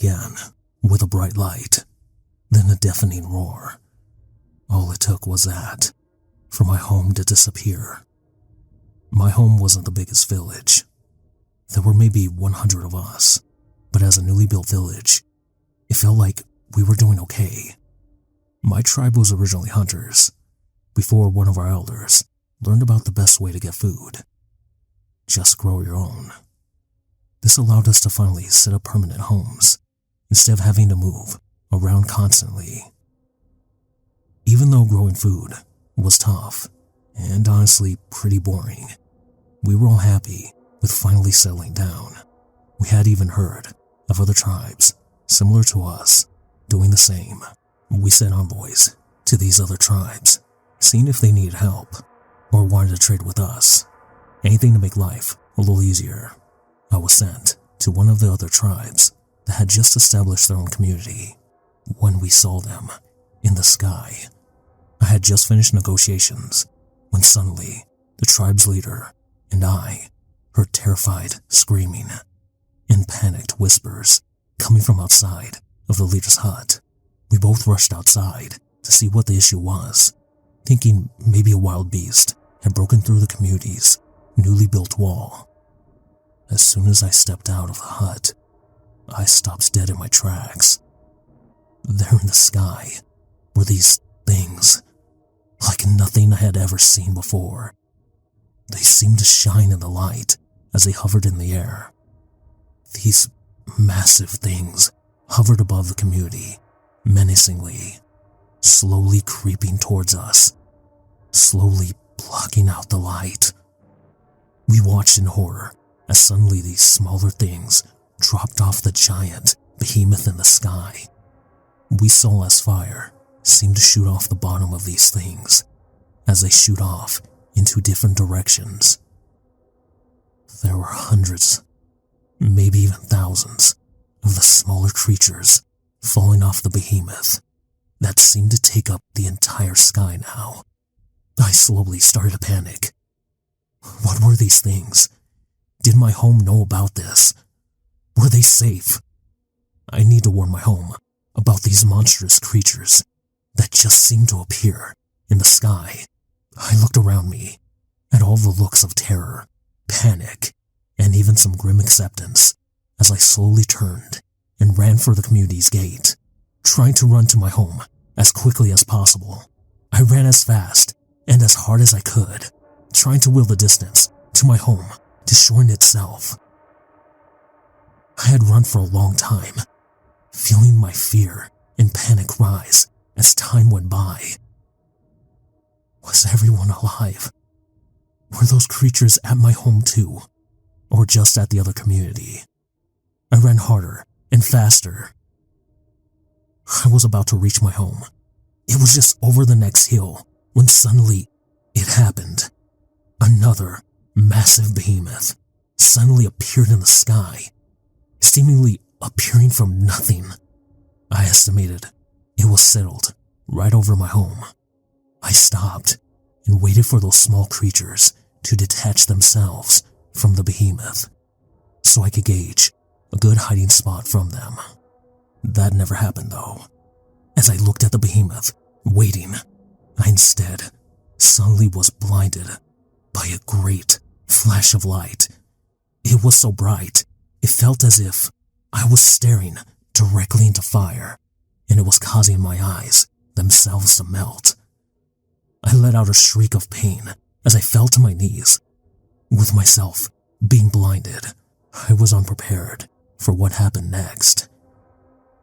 again, with a bright light, then a deafening roar. All it took was that for my home to disappear. My home wasn't the biggest village. There were maybe 100 of us, but as a newly built village, it felt like we were doing okay. My tribe was originally hunters, before one of our elders learned about the best way to get food. Just grow your own. This allowed us to finally set up permanent homes, instead of having to move around constantly. Even though growing food was tough, and honestly pretty boring, we were all happy with finally settling down. We had even heard of other tribes similar to us doing the same. We sent envoys to these other tribes, seeing if they needed help or wanted to trade with us. Anything to make life a little easier. I was sent to one of the other tribes that had just established their own community. When we saw them in the sky, I had just finished negotiations when suddenly the tribe's leader and I heard terrified screaming and panicked whispers coming from outside of the leader's hut. We both rushed outside to see what the issue was, thinking maybe a wild beast had broken through the community's newly built wall. As soon as I stepped out of the hut, I stopped dead in my tracks. There in the sky were these things, like nothing I had ever seen before. They seemed to shine in the light as they hovered in the air. These massive things hovered above the community, menacingly, slowly creeping towards us, slowly blocking out the light. We watched in horror as suddenly these smaller things dropped off the giant behemoth in the sky. We saw as fire seemed to shoot off the bottom of these things as they shoot off into different directions. There were hundreds, maybe even thousands, of the smaller creatures falling off the behemoth that seemed to take up the entire sky now. I slowly started to panic. What were these things? Did my home know about this? Were they safe? I need to warn my home about these monstrous creatures that just seemed to appear in the sky. I looked around me at all the looks of terror, panic, and even some grim acceptance as I slowly turned and ran for the community's gate, trying to run to my home as quickly as possible. I ran as fast and as hard as I could, trying to will the distance to my home to shorten itself. I had run for a long time, feeling my fear and panic rise as time went by. Was everyone alive? Were those creatures at my home too, or just at the other community? I ran harder and faster. I was about to reach my home. It was just over the next hill when suddenly it happened. Another massive behemoth suddenly appeared in the sky, seemingly appearing from nothing. I estimated it was settled right over my home. I stopped and waited for those small creatures to detach themselves from the behemoth so I could gauge a good hiding spot from them. That never happened though. As I looked at the behemoth, waiting, I instead suddenly was blinded by a great flash of light. It was so bright, it felt as if I was staring directly into fire, and it was causing my eyes themselves to melt. I let out a shriek of pain as I fell to my knees. With myself being blinded, I was unprepared for what happened next.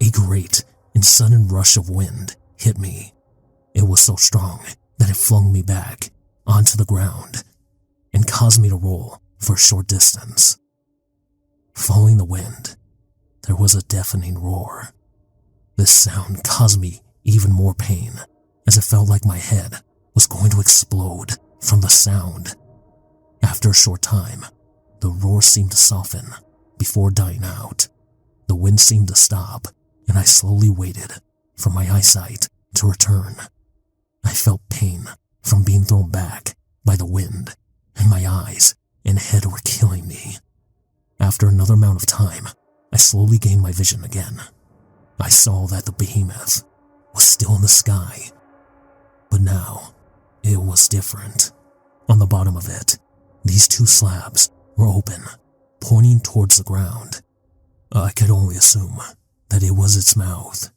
A great and sudden rush of wind hit me. It was so strong that it flung me back onto the ground and caused me to roll for a short distance. Following the wind, there was a deafening roar. This sound caused me even more pain as it felt like my head was going to explode from the sound. After a short time, the roar seemed to soften before dying out. The wind seemed to stop, and I slowly waited for my eyesight to return. I felt pain from being thrown back by the wind, and my eyes and head were killing me. After another amount of time, I slowly gained my vision again. I saw that the behemoth was still in the sky, but now it was different. On the bottom of it, these two slabs were open, pointing towards the ground. I could only assume that it was its mouth,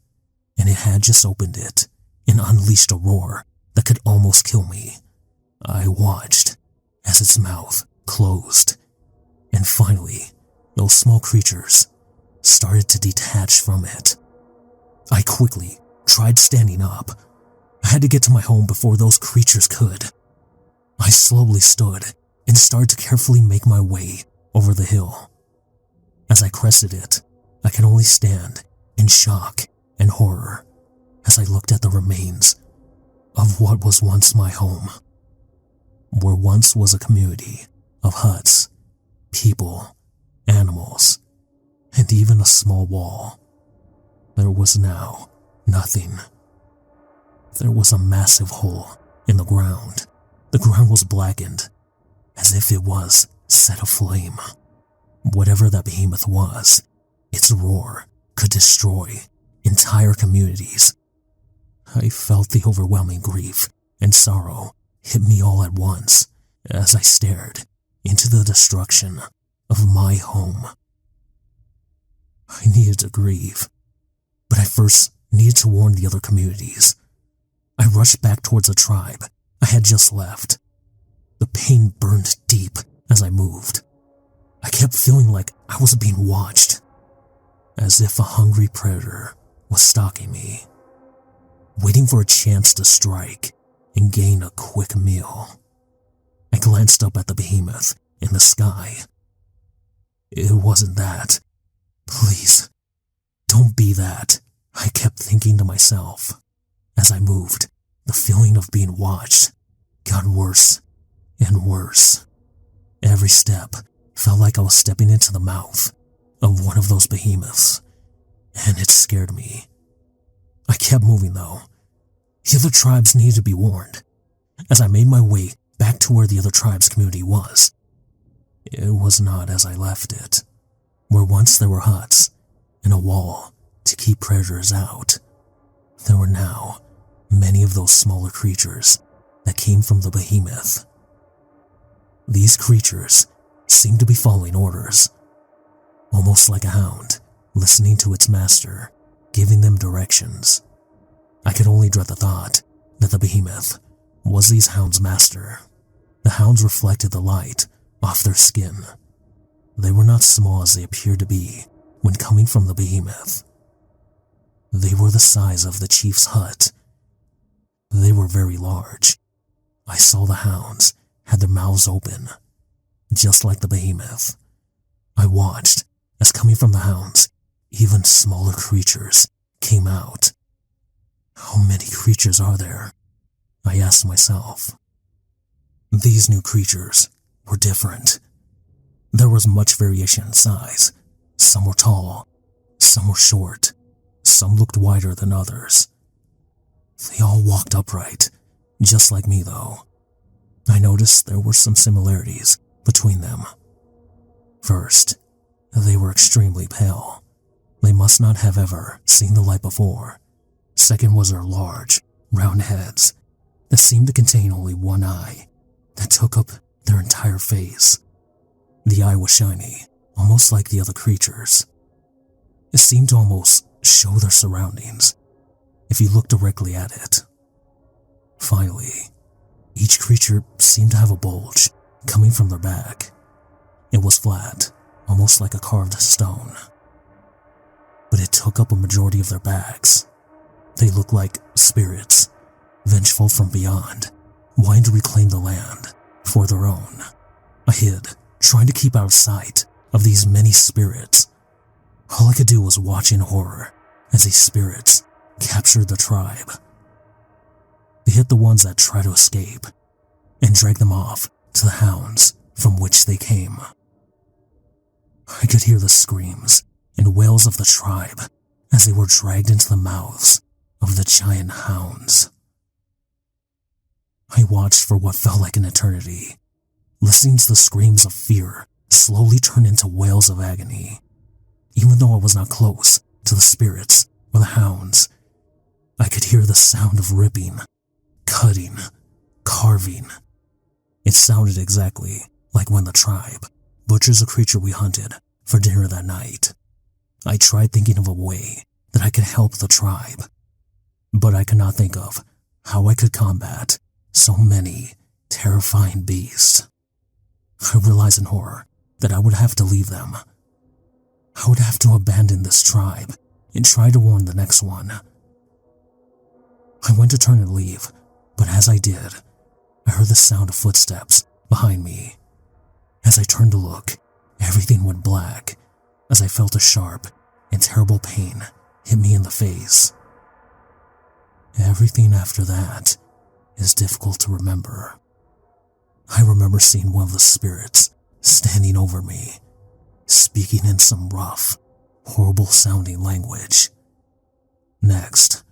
and it had just opened it and unleashed a roar that could almost kill me. I watched as its mouth closed, and finally, those small creatures started to detach from it. I quickly tried standing up. I had to get to my home before those creatures could. I slowly stood and started to carefully make my way over the hill. As I crested it, I could only stand in shock and horror as I looked at the remains of what was once my home. Where once was a community of huts, people, animals, and even a small wall, there was now nothing. There was a massive hole in the ground. The ground was blackened, as if it was set aflame. Whatever that behemoth was, its roar could destroy entire communities. I felt the overwhelming grief and sorrow hit me all at once as I stared into the destruction of my home. I needed to grieve, but I first needed to warn the other communities. I rushed back towards the tribe I had just left. The pain burned deep as I moved. I kept feeling like I was being watched, as if a hungry predator was stalking me, waiting for a chance to strike and gain a quick meal. I glanced up at the behemoth in the sky. It wasn't that. Please, don't be that, I kept thinking to myself. As I moved, the feeling of being watched got worse and worse. Every step felt like I was stepping into the mouth of one of those behemoths, and it scared me. I kept moving though. The other tribes needed to be warned. As I made my way back to where the other tribe's community was, it was not as I left it. Where once there were huts and a wall to keep predators out, there were now many of those smaller creatures that came from the behemoth. These creatures seemed to be following orders, almost like a hound listening to its master, giving them directions. I could only dread the thought that the behemoth was these hounds' master. The hounds reflected the light off their skin. They were not small as they appeared to be when coming from the behemoth. They were the size of the chief's hut. They were very large. I saw the hounds had their mouths open, just like the behemoth. I watched as coming from the hounds, even smaller creatures came out. How many creatures are there? I asked myself. These new creatures were different. There was much variation in size. Some were tall, some were short, some looked wider than others. They all walked upright, just like me though. I noticed there were some similarities between them. First, they were extremely pale. They must not have ever seen the light before. Second was their large, round heads that seemed to contain only one eye that took up their entire face. The eye was shiny, almost like the other creatures. It seemed to almost show their surroundings if you looked directly at it. Finally, each creature seemed to have a bulge coming from their back. It was flat, almost like a carved stone. But it took up a majority of their backs. They looked like spirits, vengeful from beyond, wanting to reclaim the land for their own. I hid, trying to keep out of sight of these many spirits. All I could do was watch in horror as these spirits captured the tribe. They hit the ones that tried to escape and dragged them off to the hounds from which they came. I could hear the screams and wails of the tribe as they were dragged into the mouths of the giant hounds. I watched for what felt like an eternity, listening to the screams of fear slowly turn into wails of agony. Even though I was not close to the spirits were the hounds. I could hear the sound of ripping, cutting, carving. It sounded exactly like when the tribe butchers a creature we hunted for dinner that night. I tried thinking of a way that I could help the tribe, but I could not think of how I could combat so many terrifying beasts. I realized in horror that I would have to leave them. I would have to abandon this tribe and try to warn the next one. I went to turn and leave, but as I did, I heard the sound of footsteps behind me. As I turned to look, everything went black as I felt a sharp and terrible pain hit me in the face. Everything after that is difficult to remember. I remember seeing one of the spirits standing over me, speaking in some rough, horrible-sounding language. Next,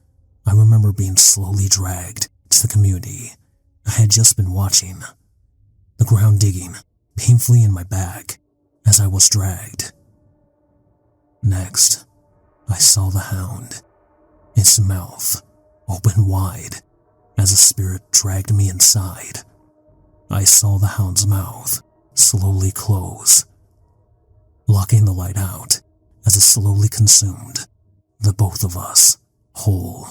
I remember being slowly dragged to the community I had just been watching, the ground digging painfully in my back as I was dragged. Next, I saw the hound, its mouth open wide as a spirit dragged me inside. I saw the hound's mouth slowly close, blocking the light out as it slowly consumed the both of us whole.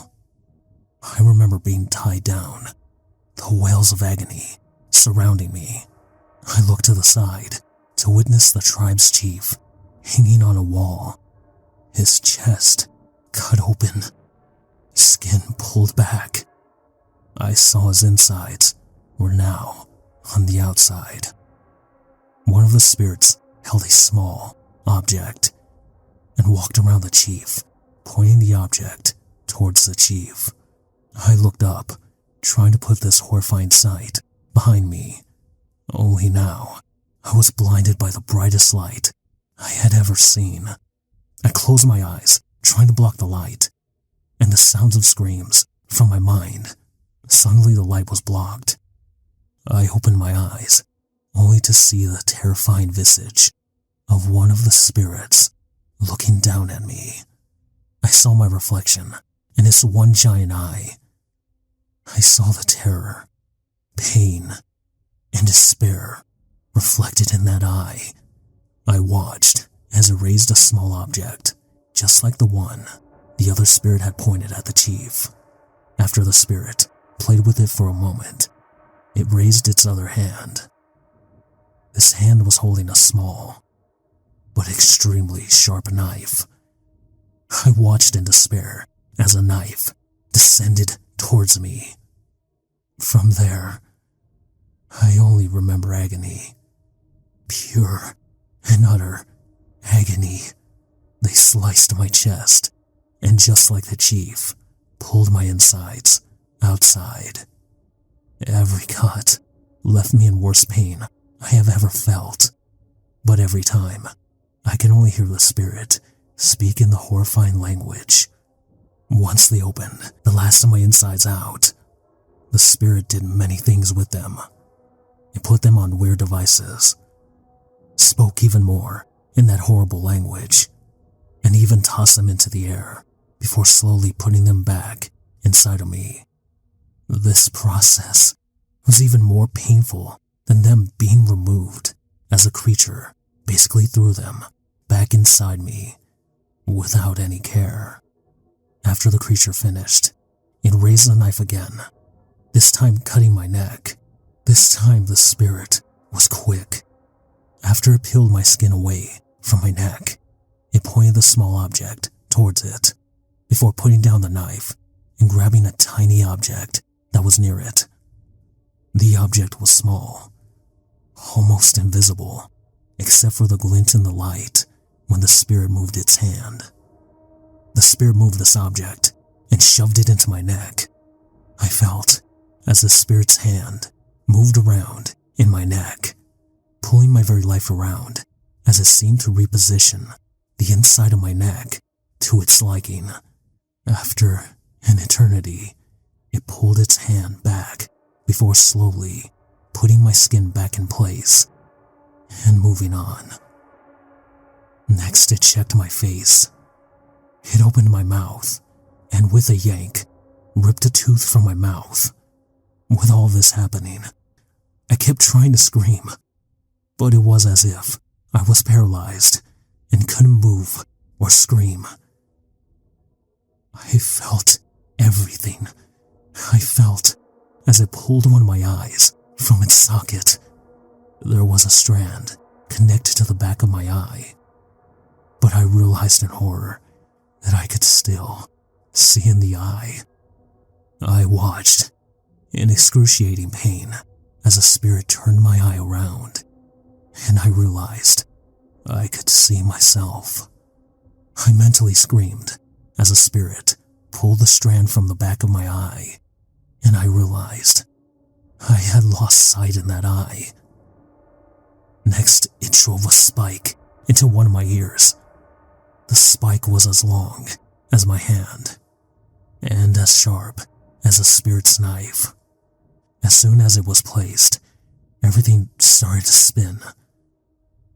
I remember being tied down, the wails of agony surrounding me. I looked to the side to witness the tribe's chief hanging on a wall, his chest cut open, skin pulled back. I saw his insides were now on the outside. One of the spirits held a small object and walked around the chief, pointing the object towards the chief. I looked up, trying to put this horrifying sight behind me. Only now, I was blinded by the brightest light I had ever seen. I closed my eyes, trying to block the light, and the sounds of screams from my mind. Suddenly the light was blocked. I opened my eyes, only to see the terrifying visage of one of the spirits looking down at me. I saw my reflection in its one giant eye. I saw the terror, pain, and despair reflected in that eye. I watched as it raised a small object, just like the one the other spirit had pointed at the chief. After the spirit played with it for a moment, it raised its other hand. This hand was holding a small, but extremely sharp knife. I watched in despair as a knife descended towards me. From there, I only remember agony. Pure and utter agony. They sliced my chest, and just like the chief, pulled my insides outside. Every cut left me in worse pain I have ever felt, but every time, I can only hear the spirit speak in the horrifying language. Once they opened the last of my insides out, the spirit did many things with them. It put them on weird devices, spoke even more in that horrible language, and even tossed them into the air before slowly putting them back inside of me. This process was even more painful than them being removed, as a creature basically threw them back inside me without any care. After the creature finished, it raised the knife again, this time cutting my neck. This time the spirit was quick. After it peeled my skin away from my neck, it pointed the small object towards it, before putting down the knife and grabbing a tiny object that was near it. The object was small, almost invisible, except for the glint in the light when the spirit moved its hand. The spirit moved this object and shoved it into my neck. I felt as the spirit's hand moved around in my neck, pulling my very life around as it seemed to reposition the inside of my neck to its liking. After an eternity, it pulled its hand back before slowly putting my skin back in place and moving on. Next, it checked my face. It opened my mouth, and with a yank, ripped a tooth from my mouth. With all this happening, I kept trying to scream, but it was as if I was paralyzed and couldn't move or scream. I felt everything. I felt as it pulled one of my eyes from its socket. There was a strand connected to the back of my eye, but I realized in horror that I could still see in the eye. I watched in excruciating pain as a spirit turned my eye around, and I realized I could see myself. I mentally screamed as a spirit pulled the strand from the back of my eye, and I realized I had lost sight in that eye. Next, it drove a spike into one of my ears. The spike was as long as my hand, and as sharp as a spirit's knife. As soon as it was placed, everything started to spin.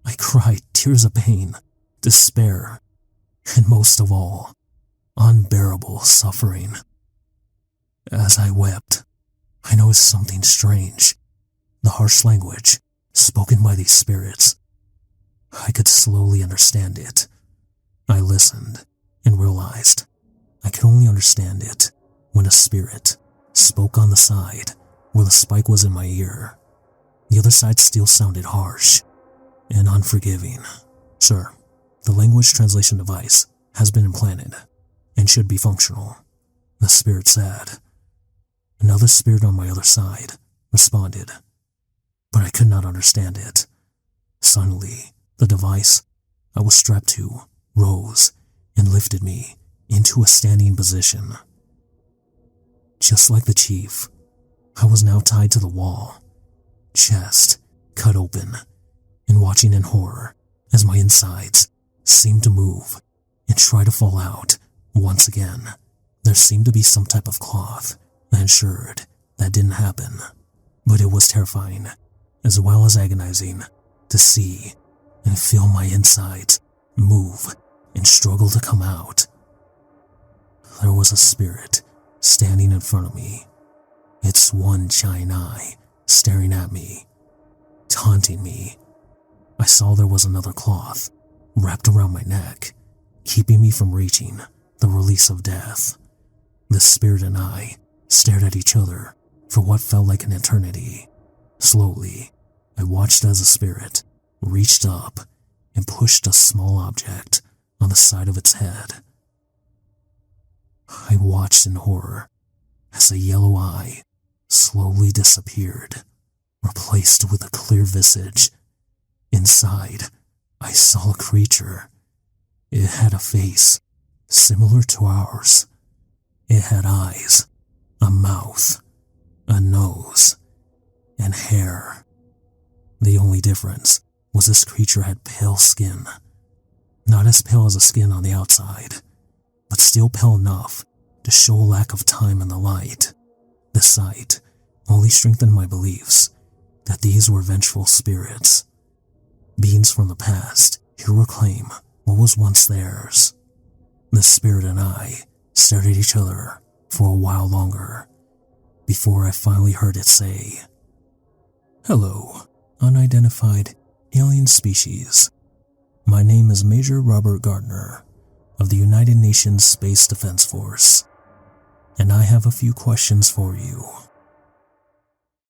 I cried tears of pain, despair, and most of all, unbearable suffering. As I wept, I noticed something strange. The harsh language spoken by these spirits. I could slowly understand it. I listened and realized I could only understand it when a spirit spoke on the side where the spike was in my ear. The other side still sounded harsh and unforgiving. Sir, the language translation device has been implanted and should be functional, the spirit said. Another spirit on my other side responded, but I could not understand it. Suddenly, the device I was strapped to rose and lifted me into a standing position. Just like the chief, I was now tied to the wall, chest cut open, and watching in horror as my insides seemed to move and try to fall out once again. There seemed to be some type of cloth that ensured that didn't happen, but it was terrifying as well as agonizing to see and feel my insides move and struggle to come out. There was a spirit standing in front of me, its one giant eye staring at me, taunting me. I saw there was another cloth wrapped around my neck, keeping me from reaching the release of death. The spirit and I stared at each other for what felt like an eternity. Slowly, I watched as the spirit reached up and pushed a small object on the side of its head. I watched in horror as a yellow eye slowly disappeared, replaced with a clear visage. Inside, I saw a creature. It had a face similar to ours. It had eyes, a mouth, a nose, and hair. The only difference was this creature had pale skin. Not as pale as the skin on the outside, but still pale enough to show a lack of time in the light. The sight only strengthened my beliefs that these were vengeful spirits, beings from the past who reclaim what was once theirs. The spirit and I stared at each other for a while longer, before I finally heard it say, "Hello, unidentified alien species. My name is Major Robert Gardner of the United Nations Space Defense Force, and I have a few questions for you."